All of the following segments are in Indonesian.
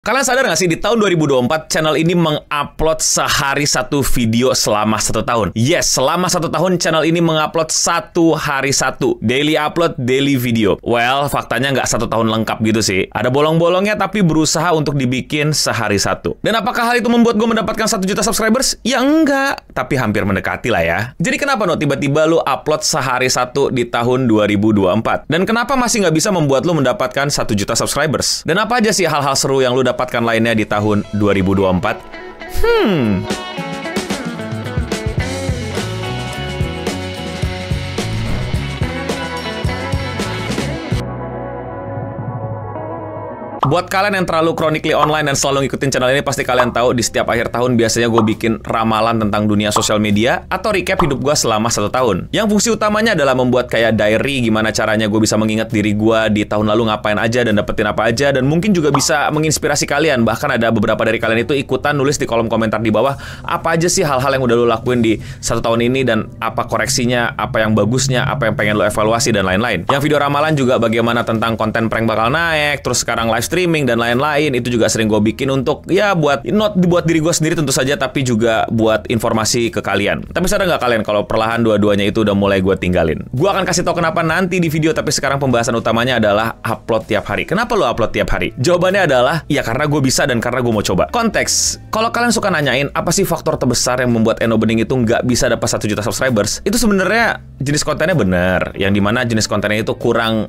Kalian sadar nggak sih, di tahun 2024 channel ini mengupload sehari satu video selama 1 tahun. Yes, selama 1 tahun channel ini mengupload 1 hari 1. Daily upload, daily video. Well, faktanya nggak 1 tahun lengkap gitu sih. Ada bolong-bolongnya tapi berusaha untuk dibikin sehari 1. Dan apakah hal itu membuat gue mendapatkan 1 juta subscribers? Ya enggak, tapi hampir mendekati lah ya. Jadi kenapa tiba-tiba lu upload sehari 1 di tahun 2024? Dan kenapa masih nggak bisa membuat lu mendapatkan 1 juta subscribers? Dan apa aja sih hal-hal seru yang lu dapatkan lainnya di tahun 2024? Buat kalian yang terlalu chronically online dan selalu ngikutin channel ini, pasti kalian tahu di setiap akhir tahun biasanya gue bikin ramalan tentang dunia sosial media atau recap hidup gue selama 1 tahun. Yang fungsi utamanya adalah membuat kayak diary, gimana caranya gue bisa mengingat diri gue di tahun lalu ngapain aja dan dapetin apa aja, dan mungkin juga bisa menginspirasi kalian. Bahkan ada beberapa dari kalian itu ikutan nulis di kolom komentar di bawah, apa aja sih hal-hal yang udah lo lakuin di 1 tahun ini dan apa koreksinya, apa yang bagusnya, apa yang pengen lo evaluasi dan lain-lain. Yang video ramalan juga bagaimana tentang konten prank bakal naik, terus sekarang live streaming dan lain-lain, itu juga sering gue bikin untuk ya buat buat diri gue sendiri tentu saja, tapi juga buat informasi ke kalian. Tapi sadar nggak kalian kalau perlahan dua-duanya itu udah mulai gue tinggalin? Gue akan kasih tau kenapa nanti di video, tapi sekarang pembahasan utamanya adalah upload tiap hari. Kenapa lo upload tiap hari? Jawabannya adalah ya karena gue bisa dan karena gue mau coba. Konteks, kalau kalian suka nanyain apa sih faktor terbesar yang membuat Eno Bening itu nggak bisa dapat 1 juta subscribers, itu sebenarnya jenis kontennya bener, yang dimana jenis kontennya itu kurang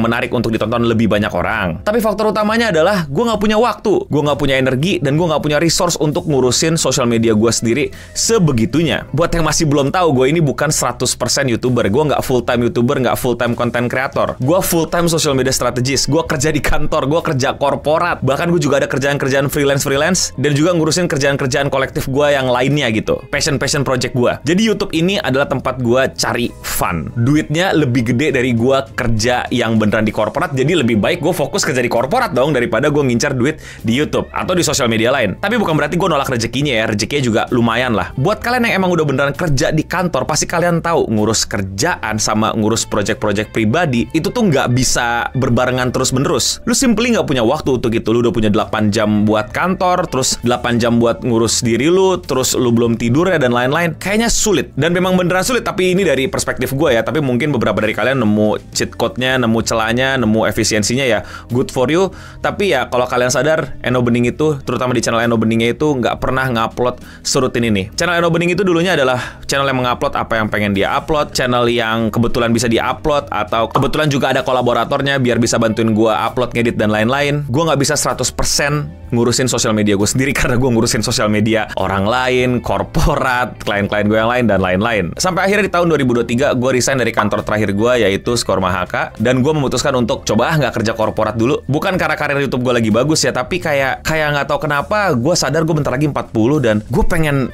menarik untuk ditonton lebih banyak orang. Tapi faktor utamanya adalah gue nggak punya waktu, gue nggak punya energi, dan gue nggak punya resource untuk ngurusin sosial media gue sendiri sebegitunya. Buat yang masih belum tahu, gue ini bukan 100% YouTuber. Gue nggak full time YouTuber, nggak full time content creator. Gue full time social media strategist. Gue kerja di kantor, gue kerja korporat. Bahkan gue juga ada kerjaan-kerjaan freelance dan juga ngurusin kerjaan-kerjaan kolektif gue yang lainnya gitu. Passion project gue. Jadi YouTube ini adalah tempat gue cari fun. Duitnya lebih gede dari gue kerja yang beneran di korporat. Jadi lebih baik gue fokus kerja di korporat dong daripada gue ngincar duit di YouTube atau di sosial media lain. Tapi bukan berarti gue nolak rezekinya ya. Rezekinya juga lumayan lah. Buat kalian yang emang udah beneran kerja di kantor, pasti kalian tahu ngurus kerjaan sama ngurus project-project pribadi itu tuh nggak bisa berbarengan terus-menerus. Lu simply nggak punya waktu untuk itu. Lu udah punya 8 jam buat kantor, terus 8 jam buat ngurus diri lu, terus lu belum tidur ya dan lain-lain. Kayaknya sulit. Dan memang beneran sulit, tapi ini dari perspektif gue ya. Tapi mungkin beberapa dari kalian nemu cheat code-nya, nemu celahnya, nemu efisiensinya ya, good for you. Tapi ya kalau kalian sadar, Eno Bening itu, terutama di channel Eno Beningnya itu nggak pernah ngupload serutin ini. Channel Eno Bening itu dulunya adalah channel yang mengupload apa yang pengen dia upload, channel yang kebetulan bisa dia-upload, atau kebetulan juga ada kolaboratornya biar bisa bantuin gua upload, ngedit, dan lain-lain. Gua nggak bisa 100% ngurusin sosial media gue sendiri karena gue ngurusin sosial media orang lain, korporat, klien-klien gue yang lain, dan lain-lain. Sampai akhirnya di tahun 2023, gue resign dari kantor terakhir gue, yaitu Skor Mahaka, dan gue memutuskan untuk coba nggak kerja korporat dulu. Bukan karena karir YouTube gue lagi bagus ya, tapi kayak nggak tahu kenapa gue sadar gue bentar lagi 40 dan gue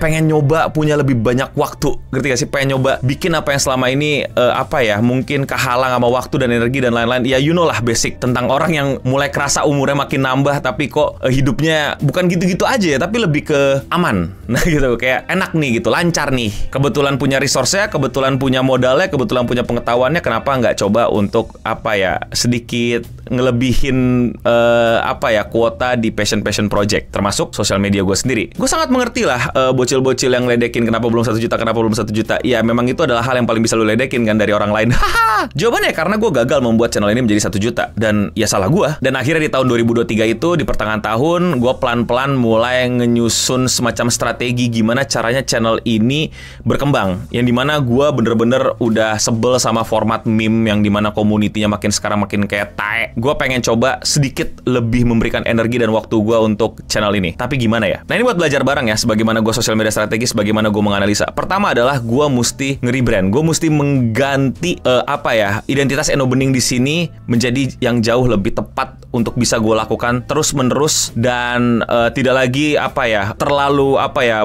pengen nyoba punya lebih banyak waktu. Ngerti gak sih? Pengen nyoba bikin apa yang selama ini mungkin kehalang sama waktu dan energi dan lain-lain. Ya you know lah basic tentang orang yang mulai kerasa umurnya makin nambah tapi kok hidupnya bukan gitu-gitu aja ya, tapi lebih ke aman. Nah gitu, kayak enak nih gitu, lancar nih. Kebetulan punya resource-nya, kebetulan punya modalnya, kebetulan punya pengetahuannya, kenapa nggak coba untuk sedikit ngelebihin kuota di passion project, termasuk sosial media gue sendiri. Gue sangat mengerti lah bocil-bocil yang ledekin kenapa belum 1 juta, kenapa belum 1 juta. Ya memang itu adalah hal yang paling bisa lu ledekin kan dari orang lain. Jawabannya karena gue gagal membuat channel ini menjadi 1 juta. Dan ya salah gue. Dan akhirnya di tahun 2023 itu, di pertengahan tahun, gue pelan-pelan mulai ngenyusun semacam strategi gimana caranya channel ini berkembang. Yang dimana gue bener-bener udah sebel sama format meme yang dimana komunitinya sekarang makin kayak tae. Gue pengen coba sedikit lebih memberikan energi dan waktu gue untuk channel ini. Tapi gimana ya? Nah ini buat belajar bareng ya, sebagaimana gue sosial media strategis, bagaimana gue menganalisa. Pertama adalah gue mesti nge-rebrand. Gue mesti mengganti identitas Eno Bening di sini menjadi yang jauh lebih tepat untuk bisa gue lakukan terus-menerus dan tidak lagi terlalu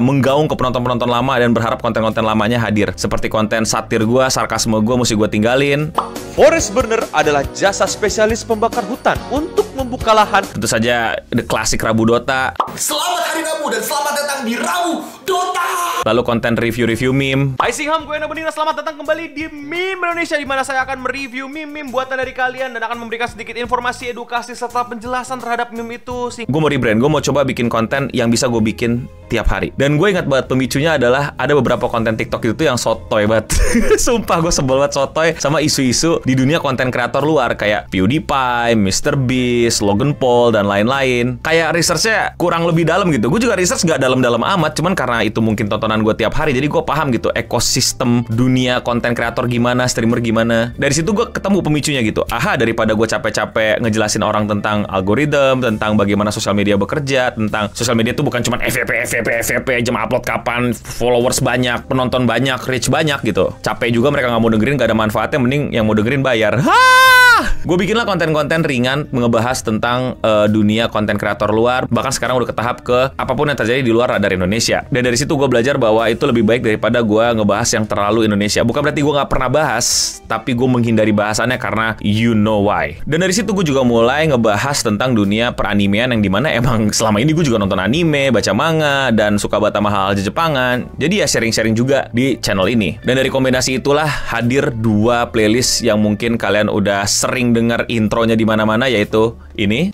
menggaung ke penonton-penonton lama dan berharap konten-konten lamanya hadir. Seperti konten satir gue, sarkasme gue mesti gue tinggalin. Forest Burner adalah jasa spesialis pembakar hutan untuk membuka lahan. Tentu saja the classic Rabu Dota. Selamat hari Rabu dan selamat datang di Rabu Dota. Lalu konten review meme. Hai Singham, gue Eno Bening dan selamat datang kembali di Meme Indonesia, di mana saya akan mereview meme buatan dari kalian dan akan memberikan sedikit informasi edukasi serta penjelasan terhadap meme itu. Gue mau rebrand, gue mau coba bikin konten yang bisa gue bikin tiap hari. Dan gue ingat banget pemicunya adalah ada beberapa konten TikTok itu yang sotoy banget. Sumpah gue sebel banget sotoy sama isu-isu di dunia konten kreator luar kayak PewDiePie, MrBeast, Logan Paul dan lain-lain. Kayak researchnya kurang lebih dalam gitu. Gue juga research gak dalam-dalam amat, cuman karena itu mungkin tontonan gue tiap hari, jadi gue paham gitu ekosistem dunia konten kreator gimana, streamer gimana. Dari situ gue ketemu pemicunya gitu. Aha, daripada gue capek-capek ngejelasin orang tentang algoritma, tentang bagaimana sosial media bekerja, tentang sosial media itu bukan cuma FVP, jam upload kapan, followers banyak, penonton banyak, reach banyak gitu. Capek juga mereka nggak mau dengerin, nggak ada manfaatnya, mending yang mau dengerin bayar. Gue bikinlah konten-konten ringan ngebahas tentang dunia konten kreator luar. Bahkan sekarang udah ke tahap ke apapun yang terjadi di luar radar Indonesia. Dan dari situ gue belajar bahwa itu lebih baik daripada gue ngebahas yang terlalu Indonesia. Bukan berarti gue nggak pernah bahas, tapi gue menghindari bahasannya karena you know why. Dan dari situ gue juga mulai ngebahas tentang dunia peranimean yang dimana emang selama ini gue juga nonton anime, baca manga, dan suka banget sama hal-hal Jepangan. Jadi ya sharing-sharing juga di channel ini. Dan dari kombinasi itulah hadir 2 playlist yang mungkin kalian udah sering dengar intronya di mana-mana, yaitu ini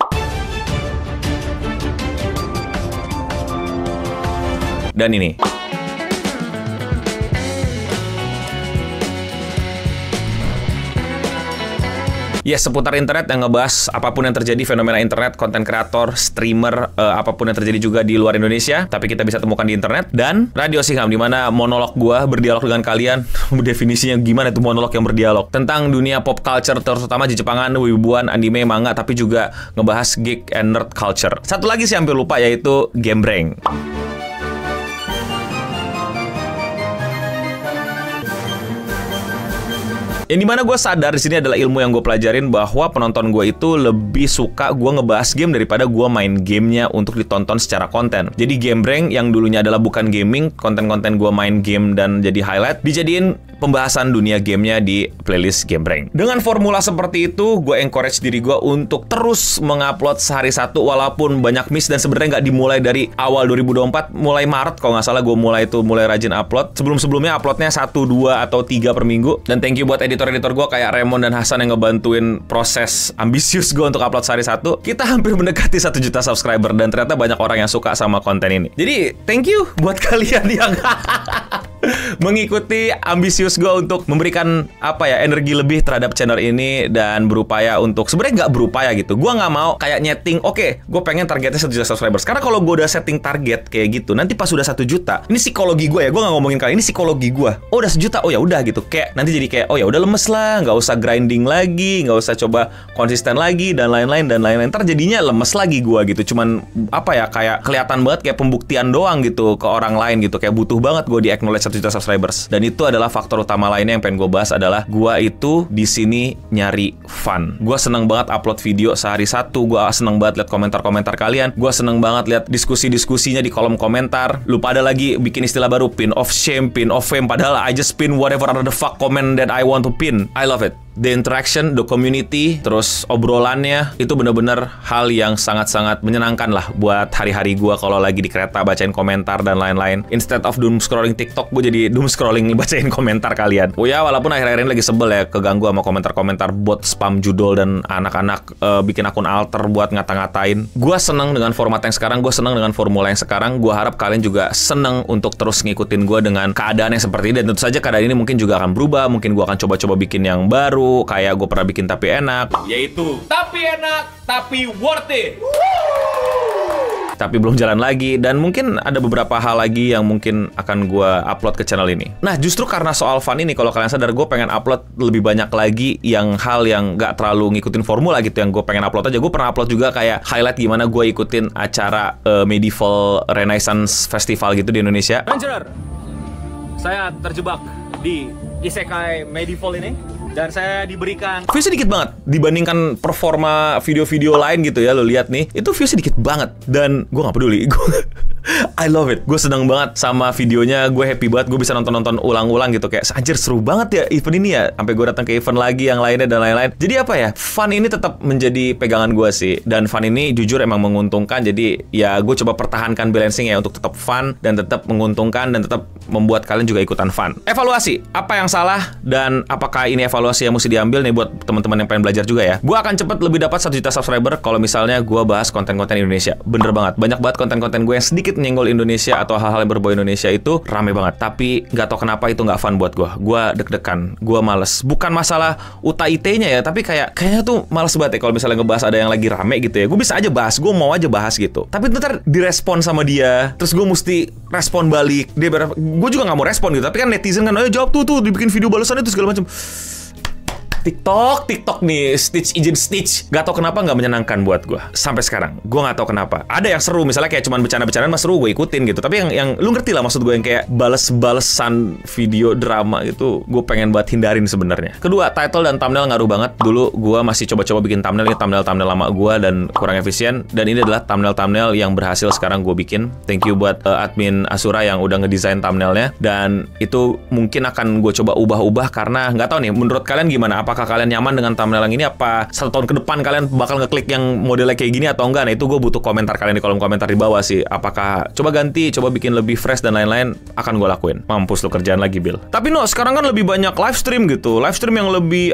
dan ini. Ya, seputar internet yang ngebahas apapun yang terjadi, fenomena internet, konten kreator, streamer, apapun yang terjadi juga di luar Indonesia, tapi kita bisa temukan di internet. Dan Radio Singham, di mana monolog gua berdialog dengan kalian. Definisinya gimana itu monolog yang berdialog? Tentang dunia pop culture, terutama di Jepangan, wibuan, anime, manga, tapi juga ngebahas geek and nerd culture. Satu lagi sih hampir lupa, yaitu Gembreng. Yang dimana gue sadar di sini adalah ilmu yang gue pelajarin bahwa penonton gue itu lebih suka gue ngebahas game daripada gue main gamenya untuk ditonton secara konten. Jadi Gembreng yang dulunya adalah bukan gaming, konten-konten gue main game dan jadi highlight, dijadiin pembahasan dunia gamenya di playlist Gembreng. Dengan formula seperti itu, gue encourage diri gue untuk terus mengupload sehari satu walaupun banyak miss. Dan sebenarnya nggak dimulai dari awal 2024, mulai Maret kalau nggak salah gue mulai rajin upload. Sebelum-sebelumnya uploadnya 1, 2, atau 3 per minggu. Dan thank you buat editor-editor gue kayak Raymond dan Hasan yang ngebantuin proses ambisius gue untuk upload sehari satu. Kita hampir mendekati 1 juta subscriber dan ternyata banyak orang yang suka sama konten ini. Jadi thank you buat kalian yang mengikuti ambisius gue untuk memberikan energi lebih terhadap channel ini dan berupaya untuk sebenarnya nggak berupaya gitu. Gue nggak mau kayak nyeting, oke, gue pengen targetnya 1 juta subscribers. Karena kalau gue udah setting target kayak gitu, nanti pas udah 1 juta, ini psikologi gue ya, gue nggak ngomongin kalian, ini psikologi gue. Oh udah 1 juta, oh ya udah gitu. Kayak nanti jadi kayak oh ya udah lemes lah, nggak usah grinding lagi, nggak usah coba konsisten lagi dan lain-lain dan lain-lain. Ntar jadinya lemes lagi gue gitu. Cuman kayak kelihatan banget kayak pembuktian doang gitu ke orang lain gitu. Kayak butuh banget gue di acknowledge 1 juta subscribers. Dan itu adalah faktor utama lainnya yang pengen gue bahas adalah gue itu di sini nyari fun. Gue seneng banget upload video sehari satu. Gue seneng banget lihat komentar-komentar kalian. Gue seneng banget lihat diskusi-diskusinya di kolom komentar. Lu pada lagi bikin istilah baru, pin of shame, pin of fame. Padahal I just pin whatever the fuck comment that I want to pin. I love it. The interaction, the community, terus obrolannya itu bener-bener hal yang sangat-sangat menyenangkan lah buat hari-hari gue kalau lagi di kereta bacain komentar dan lain-lain. Instead of doom scrolling TikTok, gue jadi doom scrolling bacain komentar kalian. Oh ya, walaupun akhir-akhir ini lagi sebel ya, keganggu sama komentar-komentar bot spam judul dan anak-anak bikin akun alter buat ngata-ngatain. Gue seneng dengan format yang sekarang, gue seneng dengan formula yang sekarang. Gue harap kalian juga seneng untuk terus ngikutin gue dengan keadaan yang seperti ini. Dan tentu saja keadaan ini mungkin juga akan berubah. Mungkin gue akan coba-coba bikin yang baru. Kayak gue pernah bikin Tapi Enak, yaitu Tapi Enak, Tapi Worth It. tapi belum jalan lagi. Dan mungkin ada beberapa hal lagi yang mungkin akan gue upload ke channel ini. Nah justru karena soal fun ini, kalau kalian sadar, gue pengen upload lebih banyak lagi yang hal yang gak terlalu ngikutin formula gitu. Yang gue pengen upload aja. Gue pernah upload juga kayak highlight gimana gue ikutin acara Medieval Renaissance Festival gitu di Indonesia. Adventurer, saya terjebak di isekai medieval ini dan saya diberikan viewsnya dikit banget dibandingkan performa video-video lain gitu ya. Lo lihat nih, itu viewsnya dikit banget. Dan gue gak peduli. I love it. Gue seneng banget sama videonya. Gue happy banget. Gue bisa nonton ulang-ulang gitu. Kayak anjir seru banget ya event ini ya. Sampai gue datang ke event lagi yang lainnya dan lain-lain. Jadi apa ya? Fun ini tetap menjadi pegangan gue sih. Dan fun ini jujur emang menguntungkan. Jadi ya gue coba pertahankan balancing ya untuk tetap fun dan tetap menguntungkan dan tetap membuat kalian juga ikutan fun. Evaluasi. Apa yang salah dan apakah ini evaluasi yang mesti diambil nih buat teman-teman yang pengen belajar juga ya. Gue akan cepet lebih dapat 1 juta subscriber kalau misalnya gue bahas konten-konten Indonesia. Bener banget. Banyak banget konten-konten gue yang sedikit nyenggol Indonesia atau hal-hal yang berbau Indonesia itu rame banget. Tapi nggak tahu kenapa itu nggak fun buat gue. Gue deg-degan. Gue males. Bukan masalah UTA-IT-nya ya, tapi kayaknya tuh males banget ya kalau misalnya ngebahas ada yang lagi rame gitu ya. Gue bisa aja bahas. Gue mau aja bahas gitu. Tapi ntar direspon sama dia. Terus gue mesti respon balik. Gue juga nggak mau respon gitu. Tapi kan netizen kan, ayo jawab tuh dibikin video balasan itu segala macam. TikTok nih, izin Stitch. Gak tau kenapa gak menyenangkan buat gue sampai sekarang. Gue gak tau kenapa. Ada yang seru, misalnya kayak cuman bercanda-bercandaan mas seru, gue ikutin gitu. Tapi yang lu ngerti lah maksud gue, yang kayak bales-balesan video drama itu gue pengen buat hindarin sebenarnya. Kedua, title dan thumbnail ngaruh banget. Dulu gue masih coba-coba bikin thumbnail, ini thumbnail lama gue dan kurang efisien. Dan ini adalah thumbnail yang berhasil sekarang gue bikin. Thank you buat admin Asura yang udah ngedesain thumbnailnya. Dan itu mungkin akan gue coba ubah-ubah karena nggak tahu nih, menurut kalian gimana? Apakah kalian nyaman dengan thumbnail yang ini? Apa 1 tahun ke depan kalian bakal ngeklik yang modelnya kayak gini atau enggak? Nah itu gue butuh komentar kalian di kolom komentar di bawah sih. Apakah coba ganti, coba bikin lebih fresh dan lain-lain, akan gue lakuin. Mampus lu kerjaan lagi Bill. Tapi sekarang kan lebih banyak live stream gitu. Live stream yang lebih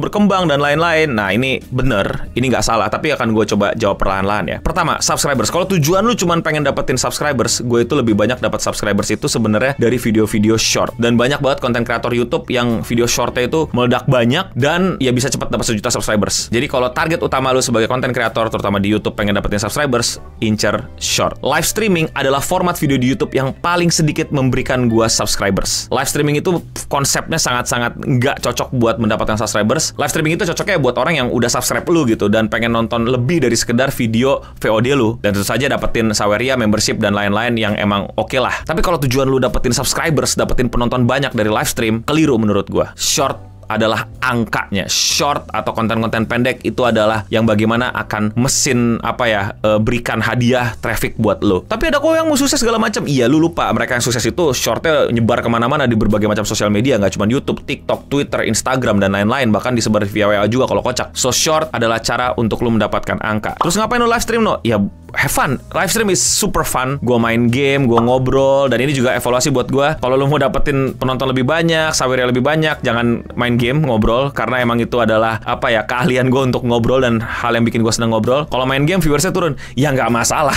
berkembang dan lain-lain. Nah ini bener, ini nggak salah. Tapi akan gue coba jawab perlahan-lahan ya. Pertama, subscribers. Kalau tujuan lu cuman pengen dapetin subscribers, gue itu lebih banyak dapat subscribers itu sebenarnya dari video-video short. Dan banyak banget konten kreator YouTube yang video shortnya itu meledak banyak dan ya bisa cepat dapat 1 juta subscribers. Jadi kalau target utama lu sebagai konten kreator terutama di YouTube pengen dapetin subscribers, incer short. Live streaming adalah format video di YouTube yang paling sedikit memberikan gua subscribers. Live streaming itu konsepnya sangat-sangat nggak cocok buat mendapatkan subscribers. Live streaming itu cocoknya buat orang yang udah subscribe lu gitu dan pengen nonton lebih dari sekedar video VOD lu, dan tentu saja dapetin Saweria, membership dan lain-lain yang emang oke lah. Tapi kalau tujuan lu dapetin subscribers, dapetin penonton banyak dari live stream, keliru menurut gua. Short adalah angkanya. Short atau konten-konten pendek itu adalah yang bagaimana akan mesin berikan hadiah traffic buat lo. Tapi ada kok yang mau sukses segala macam. Iya, lu lupa mereka yang sukses itu shortnya nyebar kemana-mana di berbagai macam sosial media, nggak cuma YouTube, TikTok, Twitter, Instagram dan lain-lain, bahkan disebar via WA juga kalau kocak. So short adalah cara untuk lu mendapatkan angka. Terus ngapain lu live stream Ya have fun. Live stream is super fun. Gue main game, gue ngobrol, dan ini juga evaluasi buat gue. Kalau lu mau dapetin penonton lebih banyak, Saweria lebih banyak, jangan main game, ngobrol, karena emang itu adalah keahlian gue untuk ngobrol dan hal yang bikin gue senang ngobrol. Kalau main game viewersnya turun, ya nggak masalah.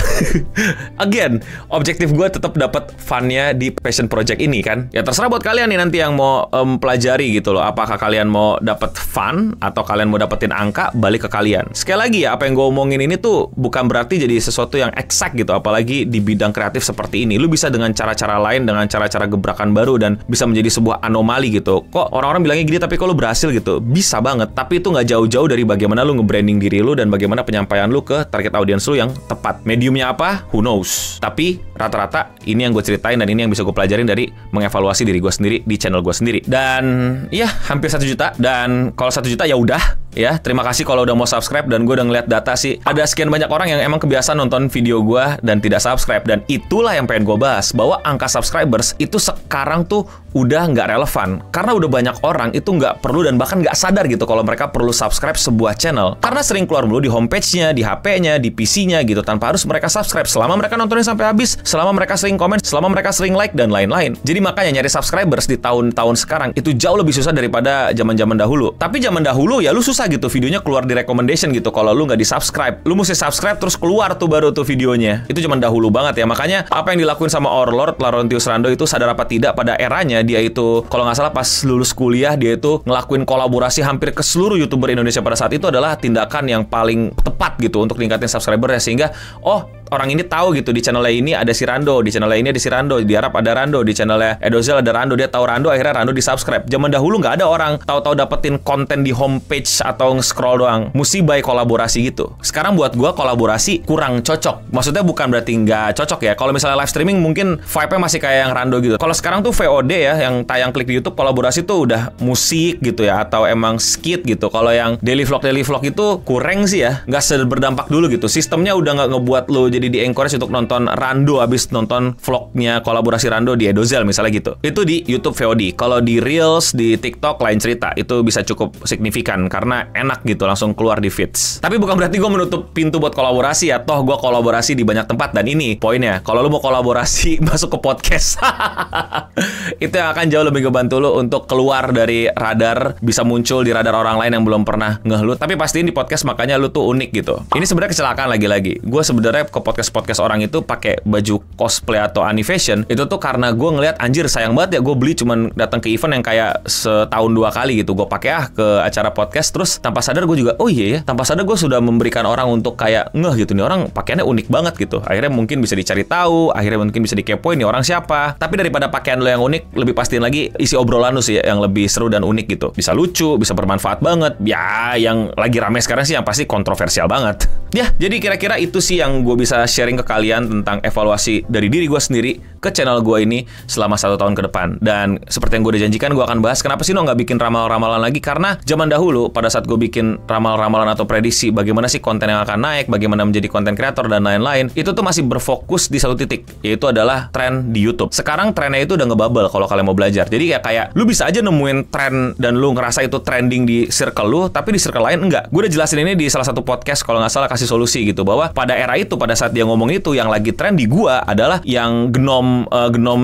Again, objektif gue tetap dapat funnya di passion project ini kan. Ya terserah buat kalian nih nanti yang mau pelajari gitu loh. Apakah kalian mau dapat fun atau kalian mau dapetin angka, balik ke kalian. Sekali lagi ya, apa yang gue omongin ini tuh bukan berarti jadi sesuatu yang exact gitu, apalagi di bidang kreatif seperti ini. Lu bisa dengan cara-cara lain, dengan cara-cara gebrakan baru, dan bisa menjadi sebuah anomali gitu. Kok orang-orang bilangnya gini tapi kok lu berhasil gitu? Bisa banget, tapi itu nggak jauh-jauh dari bagaimana lu nge-branding diri lu dan bagaimana penyampaian lu ke target audience lu yang tepat. Mediumnya apa? Who knows? Tapi rata-rata ini yang gue ceritain dan ini yang bisa gue pelajarin dari mengevaluasi diri gue sendiri di channel gue sendiri. Dan ya hampir 1 juta. Dan kalau 1 juta ya udah ya, terima kasih kalau udah mau subscribe. Dan gue udah ngeliat data sih, ada sekian banyak orang yang emang kebiasaan nonton video gue dan tidak subscribe. Dan itulah yang pengen gue bahas, bahwa angka subscribers itu sekarang tuh udah nggak relevan, karena udah banyak orang itu nggak perlu dan bahkan nggak sadar gitu kalau mereka perlu subscribe sebuah channel, karena sering keluar mulu di homepage-nya, di HP-nya, di PC-nya gitu, tanpa harus mereka subscribe. Selama mereka nontonin sampai habis, selama mereka sering komen, selama mereka sering like dan lain-lain. Jadi makanya nyari subscribers di tahun-tahun sekarang itu jauh lebih susah daripada zaman-zaman dahulu. Tapi zaman dahulu ya lu susah gitu videonya keluar di recommendation gitu kalau lu nggak di subscribe. Lu mesti subscribe terus keluar tuh baru tuh videonya. Itu zaman dahulu banget ya. Makanya apa yang dilakuin sama Overlord Laurentius Rando itu, sadar apa tidak, pada eranya dia itu kalau nggak salah pas lulus kuliah dia itu ngelakuin kolaborasi hampir ke seluruh YouTuber Indonesia pada saat itu adalah tindakan yang paling tepat gitu untuk ningkatin subscribernya, sehingga orang ini tahu gitu, di channelnya ini ada si Rando, di channelnya ini ada si Rando, di Arab ada Rando, di channelnya Edozel ada Rando, dia tahu Rando, akhirnya Rando di subscribe. Zaman dahulu nggak ada orang tahu-tahu dapetin konten di homepage atau nge-scroll doang, mesti by kolaborasi gitu. Sekarang buat gua kolaborasi kurang cocok, maksudnya bukan berarti nggak cocok ya. Kalau misalnya live streaming mungkin vibe-nya masih kayak yang Rando gitu. Kalau sekarang tuh VOD ya, yang tayang klik di YouTube, kolaborasi tuh udah musik gitu ya, atau emang skit gitu. Kalau yang daily vlog itu kurang sih ya, nggak seberdampak dulu gitu. Sistemnya udah nggak ngebuat lo jadi jadi di-encourage untuk nonton Rando abis nonton vlognya kolaborasi Rando di Edozel misalnya gitu. Itu di YouTube VOD. Kalau di Reels, di TikTok lain cerita. Itu bisa cukup signifikan karena enak gitu langsung keluar di feeds. Tapi bukan berarti gue menutup pintu buat kolaborasi ya. Toh gue kolaborasi di banyak tempat. Dan ini poinnya, kalau lu mau kolaborasi masuk ke podcast. Itu yang akan jauh lebih ngebantu lu untuk keluar dari radar, bisa muncul di radar orang lain yang belum pernah ngeh lu. Tapi pastiin di podcast makanya lu tuh unik gitu. Ini sebenarnya kecelakaan lagi-lagi. Gue sebenarnya ke podcast orang itu pakai baju cosplay atau anime-fashion. Itu tuh karena gue ngeliat anjir sayang banget ya gue beli cuman datang ke event yang kayak setahun 2 kali gitu. Gue pakai ke acara podcast, terus tanpa sadar gue juga oh iya ya, tanpa sadar gue sudah memberikan orang untuk kayak ngeh gitu nih orang pakaiannya unik banget gitu. Akhirnya mungkin bisa dicari tahu, akhirnya mungkin bisa dikepoin nih orang siapa. Tapi daripada pakaian lo yang unik, lebih pastiin lagi isi obrolan lo sih yang lebih seru dan unik gitu. Bisa lucu, bisa bermanfaat banget. Ya yang lagi rame sekarang sih yang pasti kontroversial banget. Ya jadi kira-kira itu sih yang gue bisa sharing ke kalian tentang evaluasi dari diri gue sendiri ke channel gue ini selama 1 tahun ke depan. Dan seperti yang gue udah janjikan, gue akan bahas kenapa sih lo nggak bikin ramalan-ramalan lagi. Karena zaman dahulu pada saat gue bikin ramalan-ramalan atau prediksi bagaimana sih konten yang akan naik, bagaimana menjadi konten kreator dan lain-lain, itu tuh masih berfokus di satu titik, yaitu adalah tren di YouTube. Sekarang trennya itu udah ngebubble kalau kalian mau belajar. Jadi kayak lu bisa aja nemuin tren dan lu ngerasa itu trending di circle lu, tapi di circle lain enggak. Gue udah jelasin ini di salah satu podcast kalau nggak salah, kasih solusi gitu, bahwa pada era itu, pada saat dia ngomong itu, yang lagi tren di gua adalah yang genom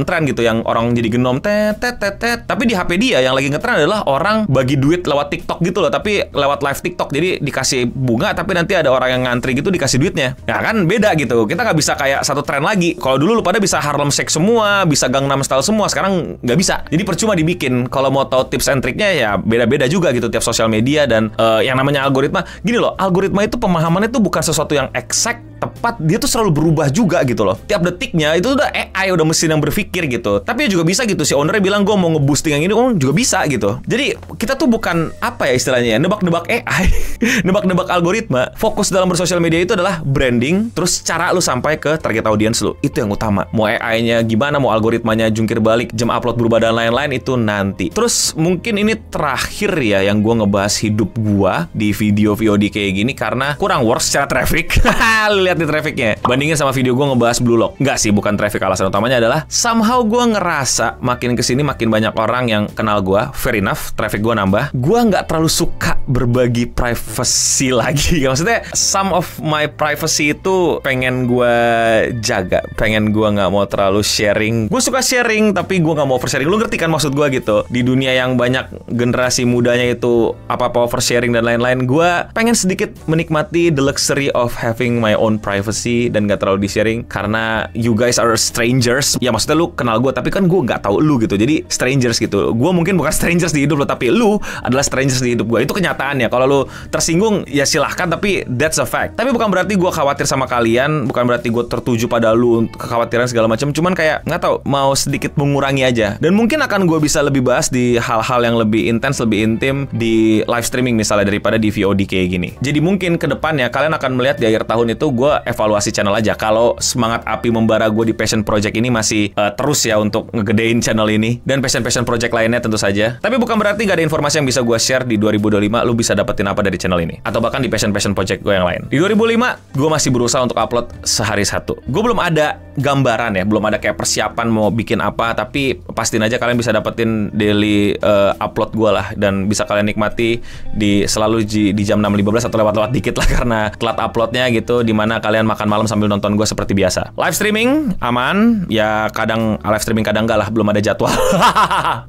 tren gitu, yang orang jadi genom tet. Tapi di HP dia yang lagi ngetren adalah orang bagi duit lewat TikTok gitu loh, tapi lewat live TikTok. Jadi dikasih bunga, tapi nanti ada orang yang ngantri gitu dikasih duitnya. Ya kan beda gitu. Kita nggak bisa kayak satu tren lagi. Kalau dulu lu pada bisa Harlem Shake semua, bisa Gangnam Style semua, sekarang nggak bisa. Jadi percuma dibikin. Kalau mau tahu tips and triknya ya beda-beda juga gitu tiap sosial media. Dan yang namanya algoritma, gini loh, algoritma itu pemahamannya tuh bukan sesuatu yang exact, tepat, dia tuh selalu berubah juga gitu loh. Tiap detiknya itu udah AI, udah mesin yang berpikir gitu. Tapi juga bisa gitu, si ownernya bilang gue mau nge-boosting yang ini, juga bisa gitu. Jadi kita tuh bukan apa ya istilahnya ya, nebak-nebak AI, nebak-nebak algoritma. Fokus dalam bersosial media itu adalah branding, terus cara lu sampai ke target audience lu. Itu yang utama. Mau AI-nya gimana, mau algoritmanya jungkir balik, jam upload berubah dan lain-lain, itu nanti. Terus mungkin ini terakhir ya yang gue ngebahas hidup gue di video VOD kayak gini karena kurang works secara traffic. Lihat di trafficnya bandingin sama video gue ngebahas Blue Lock. Enggak sih, bukan traffic. Alasan utamanya adalah somehow gue ngerasa makin kesini makin banyak orang yang kenal gue. Fair enough, traffic gue nambah. Gue nggak terlalu suka berbagi privacy lagi. Maksudnya some of my privacy itu pengen gue jaga, pengen gue nggak mau terlalu sharing. Gue suka sharing tapi gue nggak mau oversharing. Lu ngerti kan maksud gue gitu? Di dunia yang banyak generasi mudanya itu apa-apa oversharing dan lain-lain, gue pengen sedikit menikmati the luxury of having my own privacy dan gak terlalu di-sharing karena you guys are strangers. Ya maksudnya lu kenal gue tapi kan gue gak tahu lu gitu. Jadi strangers gitu. Gue mungkin bukan strangers di hidup lo, tapi lu adalah strangers di hidup gue. Itu kenyataannya. Kalau lu tersinggung ya silahkan, tapi that's a fact. Tapi bukan berarti gue khawatir sama kalian, bukan berarti gue tertuju pada lu, kekhawatiran segala macam. Cuman kayak gak tahu, mau sedikit mengurangi aja. Dan mungkin akan gue bisa lebih bahas di hal-hal yang lebih intens, lebih intim di live streaming misalnya daripada di VOD kayak gini. Jadi mungkin ke depannya kalian akan melihat di akhir tahun itu gue evaluasi channel aja. Kalau semangat api membara gue di passion project ini masih terus ya untuk ngegedein channel ini dan passion project lainnya tentu saja. Tapi bukan berarti gak ada informasi yang bisa gue share di 2025. Lu bisa dapetin apa dari channel ini atau bahkan di passion project gue yang lain. Di 2005 gue masih berusaha untuk upload sehari satu. Gue belum ada gambaran ya, belum ada kayak persiapan mau bikin apa, tapi pastiin aja kalian bisa dapetin daily upload gue lah, dan bisa kalian nikmati selalu di jam 6.15 atau lewat-lewat dikit lah karena telat uploadnya gitu, dimana kalian makan malam sambil nonton gue seperti biasa. Live streaming aman ya, kadang live streaming kadang enggak lah, belum ada jadwal.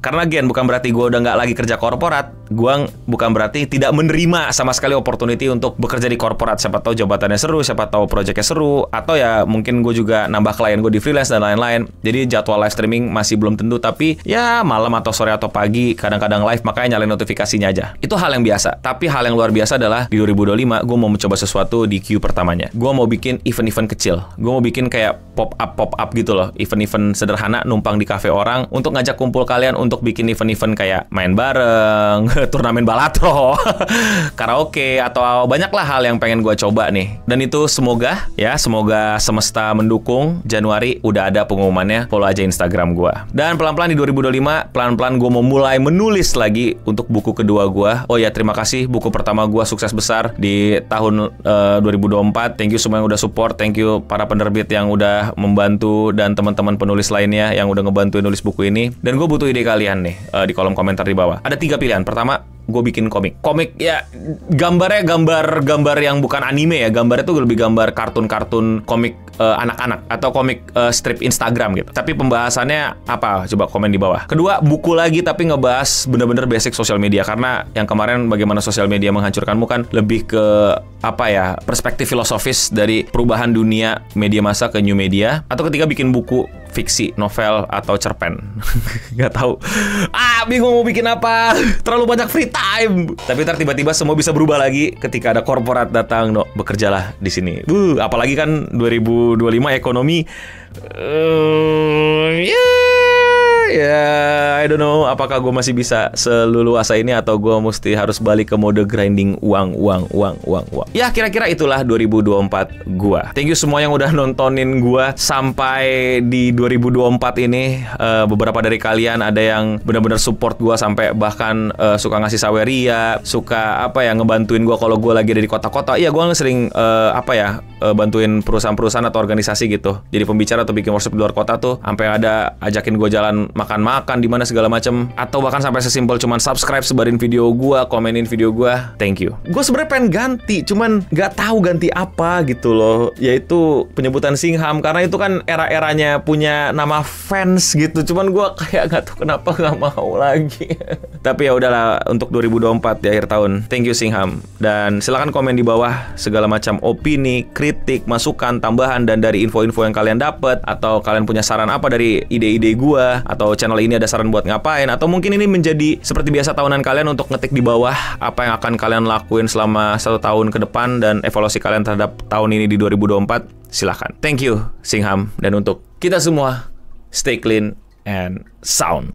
Karena again bukan berarti gue udah nggak lagi kerja korporat, gue bukan berarti tidak menerima sama sekali opportunity untuk bekerja di korporat. Siapa tahu jabatannya seru, siapa tahu projectnya seru, atau ya mungkin gue juga nambah klien gue di freelance dan lain-lain. Jadi jadwal live streaming masih belum tentu, tapi ya malam atau sore atau pagi kadang-kadang live, makanya nyalain notifikasinya aja. Itu hal yang biasa. Tapi hal yang luar biasa adalah di 2025 gue mau mencoba sesuatu di Q pertamanya. Gue mau bikin event-event kecil. Gue mau bikin kayak pop-up gitu loh, event-event sederhana numpang di cafe orang untuk ngajak kumpul kalian untuk bikin event-event kayak main bareng, turnamen balatro, karaoke, atau banyaklah hal yang pengen gue coba nih. Dan itu semoga semesta mendukung. Januari udah ada pengumumannya, follow aja Instagram gue. Dan pelan-pelan di 2025, pelan-pelan gue mau mulai menulis lagi untuk buku kedua gue. Oh ya, terima kasih, buku pertama gue sukses besar di tahun 2024. Thank you semua yang udah support, thank you para penerbit yang udah membantu, dan teman-teman penulis lainnya yang udah ngebantuin nulis buku ini. Dan gue butuh ide kalian nih di kolom komentar di bawah. Ada 3 pilihan. Pertama, gue bikin komik ya, gambarnya gambar yang bukan anime ya, gambarnya tuh lebih gambar kartun komik anak-anak atau komik strip Instagram gitu. Tapi pembahasannya apa? Coba komen di bawah. Kedua, buku lagi tapi ngebahas bener-bener basic sosial media, karena yang kemarin bagaimana sosial media menghancurkanmu kan lebih ke perspektif filosofis dari perubahan dunia media massa ke new media. Atau ketiga, bikin buku fiksi, novel, atau cerpen. Gak tahu. Bingung mau bikin apa. Terlalu banyak free time. Tapi ntar tiba-tiba semua bisa berubah lagi ketika ada korporat datang. Bekerjalah di sini. Apalagi kan 2025 ekonomi. I don't know apakah gue masih bisa seleluasa ini atau gue mesti harus balik ke mode grinding uang. Ya, kira-kira itulah 2024 gue. Thank you semua yang udah nontonin gue sampai di 2024 ini. Beberapa dari kalian ada yang benar-benar support gue sampai bahkan suka ngasih saweria, suka ngebantuin gue kalau gue lagi ada di kota-kota. Iya, gue sering bantuin perusahaan-perusahaan atau organisasi gitu. Jadi pembicara atau bikin workshop di luar kota tuh, sampai ada ajakin gue jalan makan-makan di mana segala macem, atau bahkan sampai sesimpel cuman subscribe, sebarin video gua, komenin video gua. Thank you. Gue sebenarnya pengen ganti, cuman nggak tahu ganti apa gitu loh. Yaitu penyebutan Singham, karena itu kan era-eranya punya nama fans gitu. Cuman gue kayak nggak tahu kenapa nggak mau lagi. Tapi ya udahlah, untuk 2024 di akhir tahun. Thank you Singham. Dan silakan komen di bawah segala macam opini, kritik, masukan, tambahan, dan dari info-info yang kalian dapat, atau kalian punya saran apa dari ide-ide gua, atau channel ini ada saran buat ngapain, atau mungkin ini menjadi seperti biasa tahunan kalian untuk ngetik di bawah apa yang akan kalian lakuin selama 1 tahun ke depan dan evaluasi kalian terhadap tahun ini di 2024. Silahkan. Thank you Singham. Dan untuk kita semua, stay clean and sound.